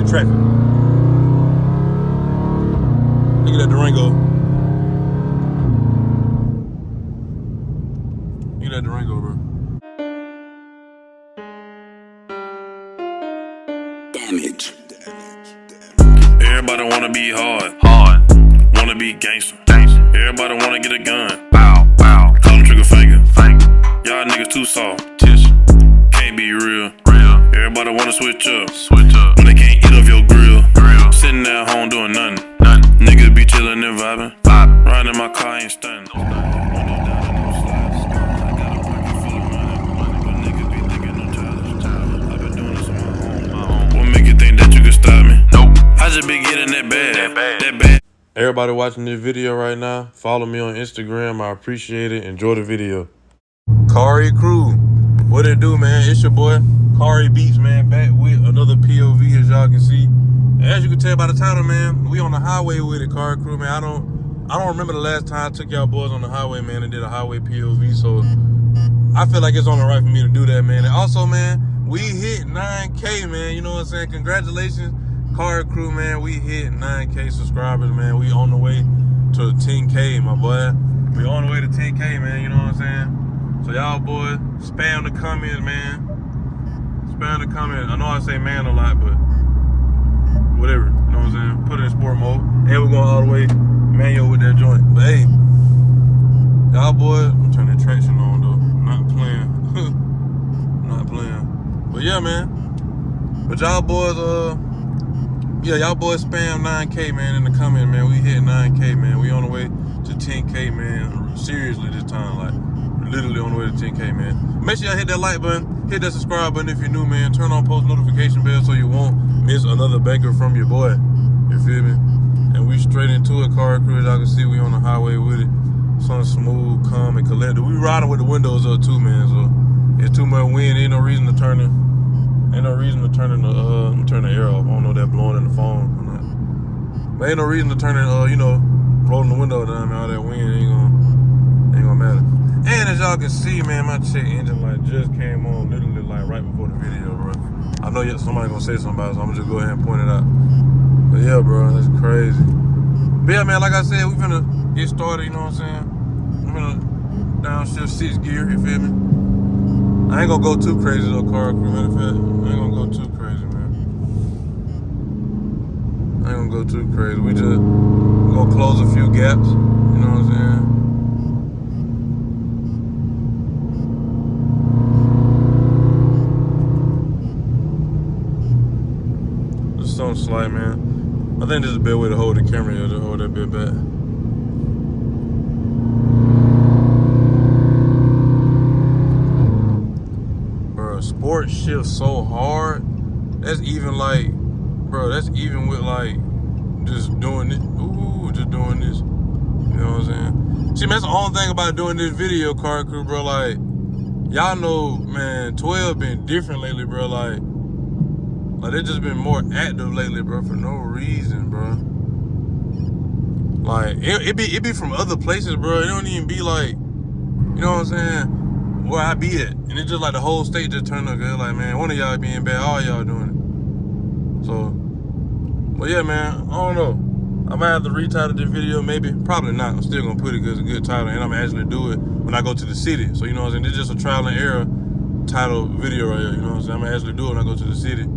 traffic. Look at that Durango. Look at that Durango, bro. Damage. Everybody wanna be hard. Wanna be gangster. Everybody wanna get a gun. Call them trigger finger. Y'all niggas too soft. Can't be real. Everybody wanna switch up. When they can't eat off your grill. Sitting at home doing nothing. Niggas be chillin' and vibing. Riding in my car, ain't stunning. I just been getting that bad. Everybody watching this video right now, follow me on Instagram. I appreciate it. Enjoy the video. Cari crew, what it do, man? It's your boy, Cari Beats, man, back with another POV, as y'all can see. And as you can tell by the title, man, we on the highway with it, Cari crew, man. I don't remember the last time I took y'all boys on the highway, man, and did a highway POV, so I feel like it's only right for me to do that, man. And also, man, we hit 9K, man. You know what I'm saying? Congratulations, Cari crew, man. We hit 9K subscribers, man. We on the way to 10K, my boy. We on the way to 10K, man. You know what I'm saying? So y'all boys, spam the comments, man. Spam the comments. I know I say man a lot, but whatever. You know what I'm saying? Put it in sport mode. And we're going all the way manual with that joint. But hey, y'all boys, I'm turning the traction on though. Not playing. Not playing. But yeah, man. But y'all boys, y'all boys spam 9K, man, in the comment, man. We hit 9K, man. We on the way to 10K, man. Seriously this time, like, literally on the way to 10K, man. Make sure y'all hit that like button, hit that subscribe button if you're new, man. Turn on post notification bell so you won't miss another banker from your boy. You feel me? And we straight into it, Cari crew. As y'all can see, we on the highway with it. Something smooth, calm, and collected. We riding with the windows up too, man. So it's too much wind. Ain't no reason to turn it. Ain't no reason to turn the air off. I don't know if that blowing in the phone or not. But ain't no reason to turn it, rolling the window down, man. All that wind ain't gonna matter. And as y'all can see, man, my check engine light just came on literally like right before the video, bro. I know somebody gonna say something about it, so I'm gonna just go ahead and point it out. But yeah, bro, that's crazy. But yeah, man, like I said, we finna get started, you know what I'm saying? I'm gonna downshift 6th gear, you feel me? I ain't gonna go too crazy though, Cari crew, matter of fact. I ain't gonna go too crazy, man. I ain't gonna go too crazy. We just gonna close a few gaps, you know what I'm saying? Just something slight, man. I think this is a better way to hold the camera here, to hold that bit back. Sport shifts so hard. That's even like, bro, that's even with like just doing this. Ooh, just doing this. You know what I'm saying? See, man, that's the only thing about doing this video, Cari crew, bro. Like, y'all know, man, 12 been different lately, bro. Like they just been more active lately, bro, for no reason, bro. Like, it be from other places, bro. It don't even be like, you know what I'm saying, where I be at. And it's just like the whole state just turned up good. Like, man, one of y'all being bad, all y'all doing it. So, but yeah, man, I don't know. I might have to retitle this video, maybe. Probably not. I'm still gonna put it because it's a good title, and I'm actually do it when I go to the city. So, you know what I'm saying? This is just a trial and error title video right here. You know what I'm saying? I'm gonna actually do it when I go to the city. You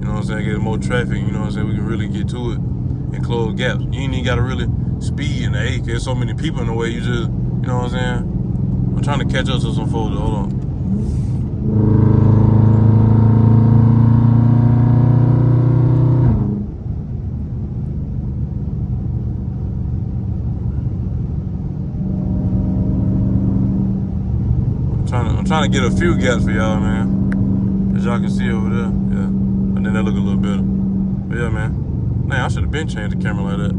know what I'm saying? Get more traffic. You know what I'm saying? We can really get to it and close gaps. You ain't even gotta really speed in the A, because there's so many people in the way. You just, you know what I'm saying? I'm trying to catch up to some folks. Hold on. I'm trying to get a few gaps for y'all, man. As y'all can see over there. Yeah. And then that look a little better. But yeah, man. Man, I should have been changed the camera like that.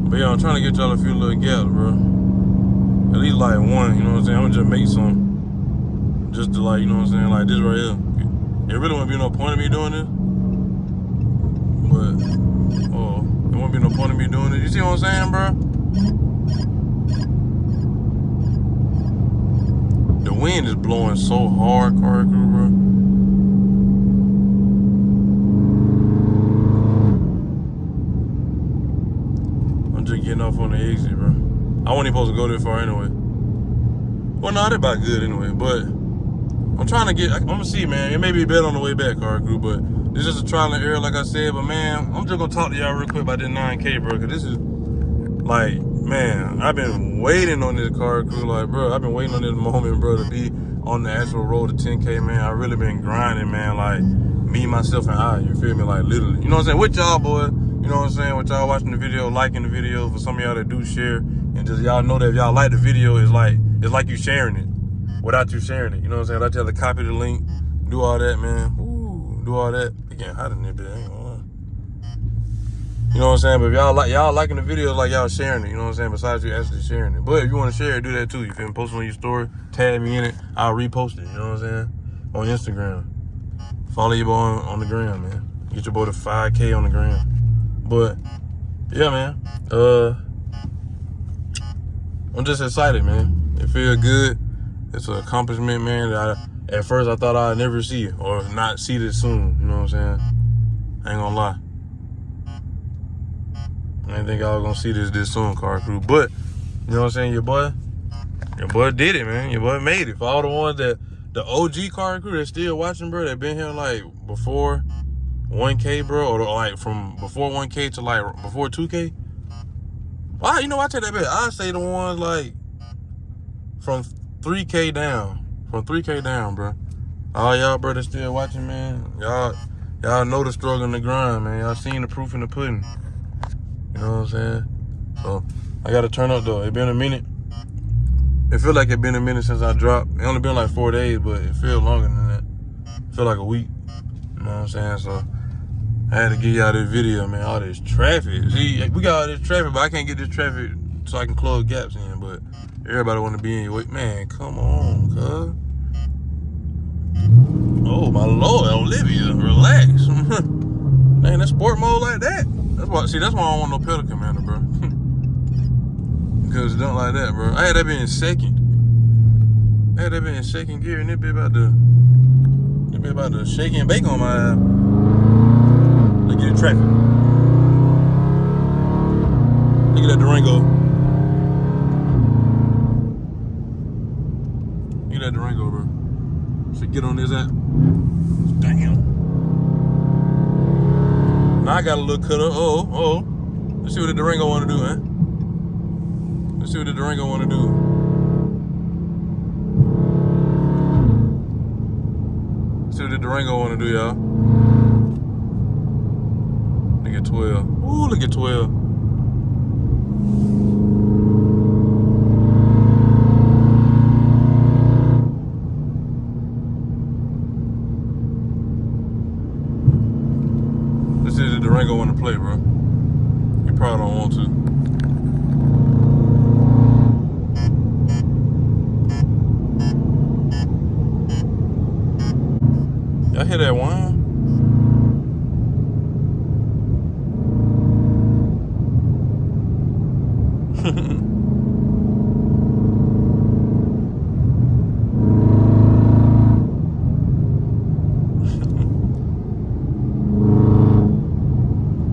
But yeah, I'm trying to get y'all a few little gaps, bro. At least like one, you know what I'm saying? I'm gonna just make some. Just to, like, you know what I'm saying? Like this right here. It really wouldn't be no point of me doing this. But, there wouldn't be no point of me doing it. You see what I'm saying, bro? The wind is blowing so hard, Cari crew, bro. I wasn't even supposed to go that far anyway. Well, no, they're about good anyway, but I'm trying to get, I'm gonna see, man. It may be better on the way back, Cari Crew, but this is just a trial and error, like I said. But man, I'm just gonna talk to y'all real quick about this 9K, bro, because this is like, man, I've been waiting on this, Cari Crew. Like, bro, I've been waiting on this moment, bro, to be on the actual road to 10K, man. I really been grinding, man, like me, myself, and I, you feel me, like literally. You know what I'm saying? With y'all, boy, you know what I'm saying? With y'all watching the video, liking the video, for some of y'all that do share, and just y'all know that if y'all like the video, it's like you sharing it without you sharing it. You know what I'm saying? Without you have to copy the link, do all that, man. Ooh, do all that. It getting hot in there, bitch. I ain't gonna lie. You know what I'm saying? But if y'all liking the videos, like y'all sharing it, you know what I'm saying? Besides you actually sharing it. But if you want to share it, do that too. You feel me? Post it on your story, tag me in it, I'll repost it, you know what I'm saying? On Instagram. Follow your boy on the gram, man. Get your boy to 5K on the gram. But yeah, man. I'm just excited, man. It feels good. It's an accomplishment, man, that at first I thought I'd never see it or not see this soon, you know what I'm saying? I ain't gonna lie. I didn't think I was gonna see this soon, Cari Crew. But, you know what I'm saying, your boy did it, man. Your boy made it. For all the ones that, the OG Cari Crew that's still watching, bro, that been here like before 1K, bro, or like from before 1K to like before 2K. Well, you know, I take that back. I say the ones like from 3K down. From 3K down, bro. All y'all, bro, that's still watching, man. Y'all know the struggle and the grind, man. Y'all seen the proof in the pudding. You know what I'm saying? So, I gotta turn up, though. It been a minute. It feel like it been a minute since I dropped. It only been like 4 days, but it feel longer than that. It feel like a week. You know what I'm saying? So, I had to give y'all this video, man. All this traffic. See, we got all this traffic, but I can't get this traffic so I can close gaps in. But everybody want to be in your way. Man, come on, cuz. Oh, my Lord, Olivia, relax. Man, that sport mode like that. That's why I don't want no pedal commander, bro. Because it don't like that, bro. I had that been in second. Gear, and it be about to shake and bake on my ass. Look at the traffic. Look at that Durango. Look at that Durango, bro. Should get on this app. Damn. Now I got a little cut up. Oh. Let's see what the Durango want to do, man. Let's see what the Durango want to do. Let's see what the Durango want to do, y'all. Look at 12. Ooh, look at 12. Let's see if the Durango want to play, bro. He probably don't want to. Y'all hear that whine?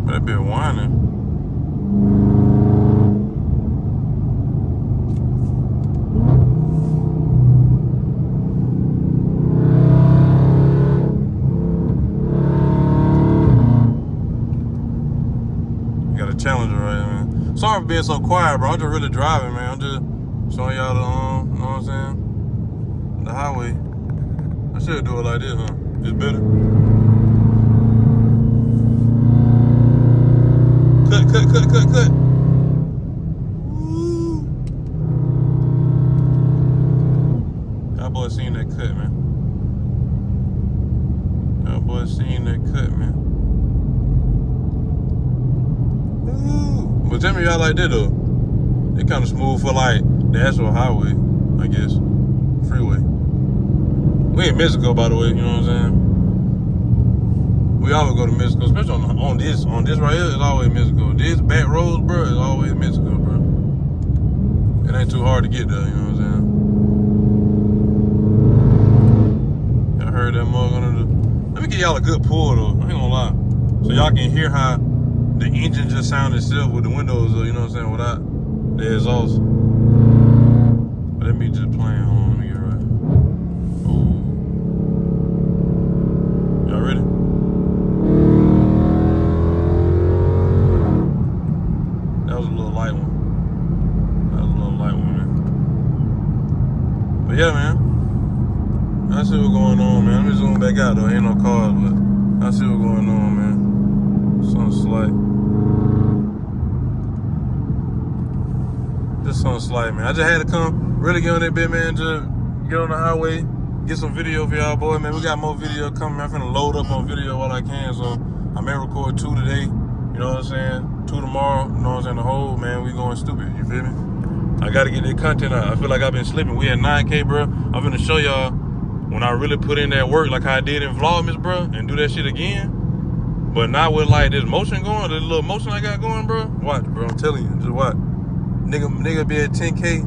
That bit whining. Got a Challenger right here, man. Sorry for being so quiet, bro. I'm just really driving, man. I'm just showing y'all the, you know what I'm saying? The highway. I should do it like this, huh? It's better. Cut. Woo. Y'all boys seen that cut, man. Y'all boys seen that cut, man. Woo. But tell me y'all like that, though. It kind of smooth for, like, the actual highway, I guess. Freeway. We in Mexico, by the way, you know what I'm saying? We always go to Mexico, especially on this right here, it's always Mexico. This back roads, bro, is always Mexico, bro. It ain't too hard to get there, you know what I'm saying? Y'all heard that mug under the... Let me give y'all a good pull, though. I ain't gonna lie. So y'all can hear how the engine just sounded itself with the windows, you know what I'm saying, without the exhaust. let me just play it. Hold on, let me get it right. Oh. Y'all ready? That was a little light one. But yeah, man. I see what's going on, man. Let me zoom back out, though. Ain't no cars, but I see what's going on, man. Something slight. Just something slight, man. I just had to come, really get on that bit, man. Just get on the highway, get some video for y'all, boy, man. We got more video coming. I'm finna load up on video while I can, so I may record 2 today. You know what I'm saying? 2 tomorrow. You know what I'm saying? The whole, man, we going stupid. You feel me? I gotta get that content out. I feel like I've been slipping. We at 9K, bro. I'm finna show y'all when I really put in that work like I did in Vlogmas, bro, and do that shit again. But not with like this motion going, this little motion I got going, bro. Watch, bro. I'm telling you, just watch. Nigga be at 10K.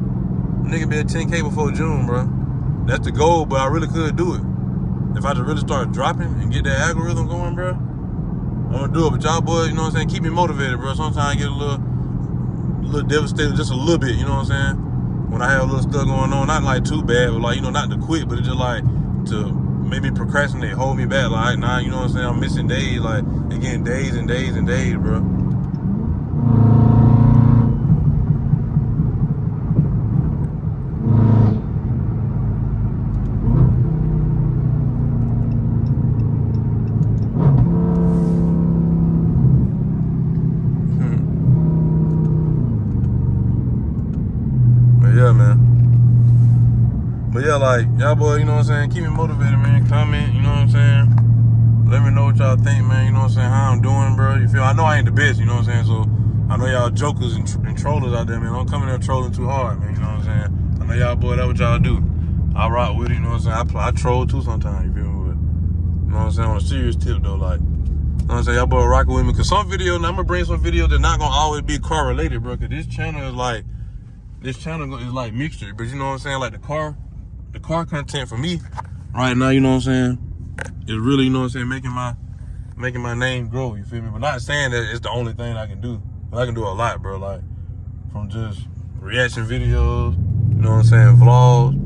Nigga be at 10K before June, bro. That's the goal, but I really could do it. If I just really start dropping and get that algorithm going, bro, I'm gonna do it. But y'all boys, you know what I'm saying, keep me motivated, bro. Sometimes I get a little devastated, just a little bit, you know what I'm saying? When I have a little stuff going on, not like too bad, but like, you know, not to quit, but it's just like to maybe procrastinate, hold me back. Like, nah, you know what I'm saying? I'm missing days, like, again, days and days and days, bro. Yeah, man. But yeah, like, y'all boy, you know what I'm saying? Keep me motivated, man. Comment, you know what I'm saying? Let me know what y'all think, man. You know what I'm saying? How I'm doing, bro. You feel? I know I ain't the best, you know what I'm saying? So I know y'all jokers and trollers out there, man. Don't come in there trolling too hard, man. You know what I'm saying? I know y'all boy, that's what y'all do. I rock with it, you know what I'm saying? I troll too sometimes, you feel me? But, you know what I'm saying? On a serious tip, though, like, you know what I'm saying? Y'all boy rocking with me. Because some videos, I'm going to bring some videos that not going to always be car related, bro. Because this channel is like, mixture, but you know what I'm saying? Like the car content for me right now, you know what I'm saying, is really, you know what I'm saying, making my name grow, you feel me? But not saying that it's the only thing I can do. But I can do a lot, bro, like from just reaction videos, you know what I'm saying, vlogs, you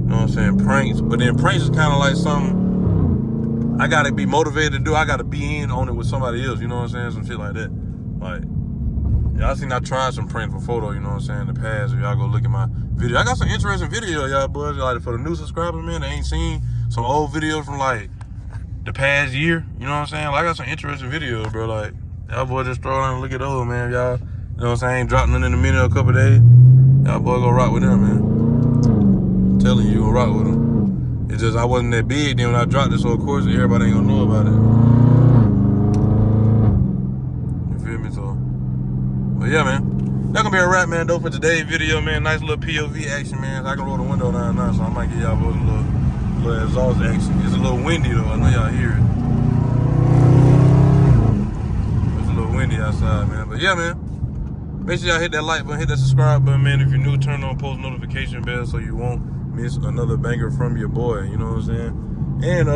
know what I'm saying, pranks. But then pranks is kind of like something I gotta be motivated to do. I gotta be in on it with somebody else, you know what I'm saying, some shit like that. Like, y'all seen I tried some pranks before though, you know what I'm saying, in the past. If y'all go look at my video, I got some interesting videos, y'all boys. Like for the new subscribers, man, they ain't seen some old videos from like the past year, you know what I'm saying? Like, I got some interesting videos, bro. Like, y'all boys just throw on and look at those, man. Y'all, you know what I'm saying, ain't dropped nothing in a minute or a couple days. Y'all boys go rock with them, man. I'm telling you, go rock with them. It's just I wasn't that big then when I dropped it, so of course everybody ain't gonna know about it. You feel me? So, but yeah, man. That's gonna be a wrap, man, though, for today's video, man. Nice little POV action, man. I can roll the window down now, so I might give y'all a little exhaust action. It's a little windy, though. I know y'all hear it. It's a little windy outside, man. But yeah, man. Make sure y'all hit that like button, hit that subscribe button, man. If you're new, turn on post notification bell so you won't miss another banger from your boy. You know what I'm saying? And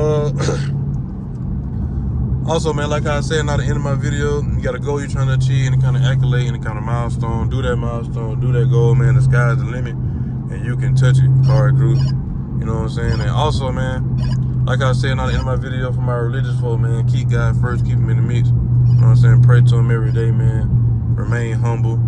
also, man, like I said, not the end of my video, you got a goal you're trying to achieve, any kind of accolade, any kind of milestone. Do that milestone, do that goal, man. The sky's the limit, and you can touch it, Cari crew. You know what I'm saying? And also, man, like I said, not the end of my video, for my religious folk, man, keep God first, keep him in the mix. You know what I'm saying? Pray to him every day, man. Remain humble.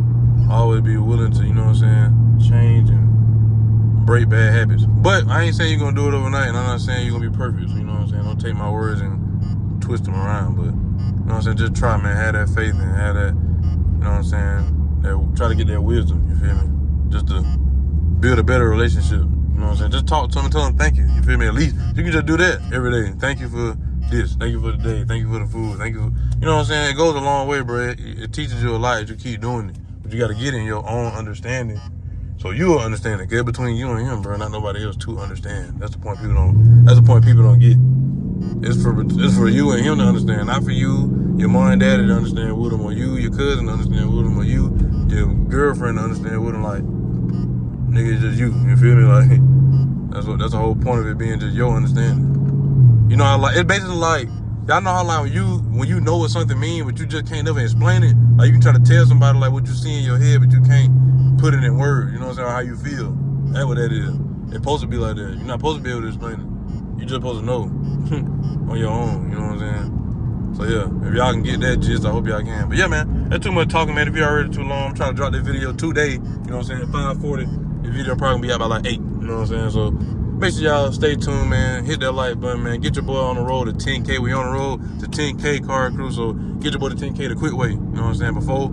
Always be willing to, you know what I'm saying, change and break bad habits. But I ain't saying you're going to do it overnight, and I'm not saying you're going to be perfect. So, you know what I'm saying? Don't take my words and twist them around, but you know what I'm saying, just try, man, have that faith and have that, you know what I'm saying, try to get that wisdom, you feel me, just to build a better relationship, you know what I'm saying, just talk to them and tell them thank you, you feel me, at least, you can just do that every day. Thank you for this, thank you for the day, thank you for the food, thank you for, you know what I'm saying, it goes a long way, bro. It teaches you a lot if you keep doing it, but you got to get in your own understanding, so you'll understand it, get between you and him, bro, not nobody else to understand. That's the point people don't get. It's for you and him to understand, not for you, your mom and daddy to understand with him, or you, your cousin to understand with him, or you, your girlfriend to understand with him. Like, nigga, it's just you feel me? Like, that's the whole point of it being just your understanding. You know how, like, it's basically like, y'all know how, like, when you know what something means, but you just can't never explain it. Like, you can try to tell somebody, like, what you see in your head, but you can't put it in words, you know what I'm saying, how you feel. That's what that is. It's supposed to be like that. You're not supposed to be able to explain it. You just supposed to know on your own. You know what I'm saying? So yeah, if y'all can get that gist, I hope y'all can. But yeah, man, that's too much talking, man. If you're already too long, I'm trying to drop that video today. You know what I'm saying? 5:40. The video probably gonna be out by like 8. You know what I'm saying? So make sure y'all stay tuned, man. Hit that like button, man. Get your boy on the road to 10K. We on the road to 10K Cari Crew. So get your boy to 10K the quick way. You know what I'm saying? Before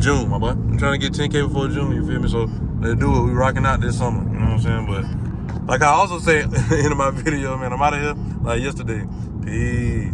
June, my boy. I'm trying to get 10K before June. You feel me? So let's do it. We rocking out this summer. You know what I'm saying? But like I also say in my video, man, I'm out of here like yesterday. Peace.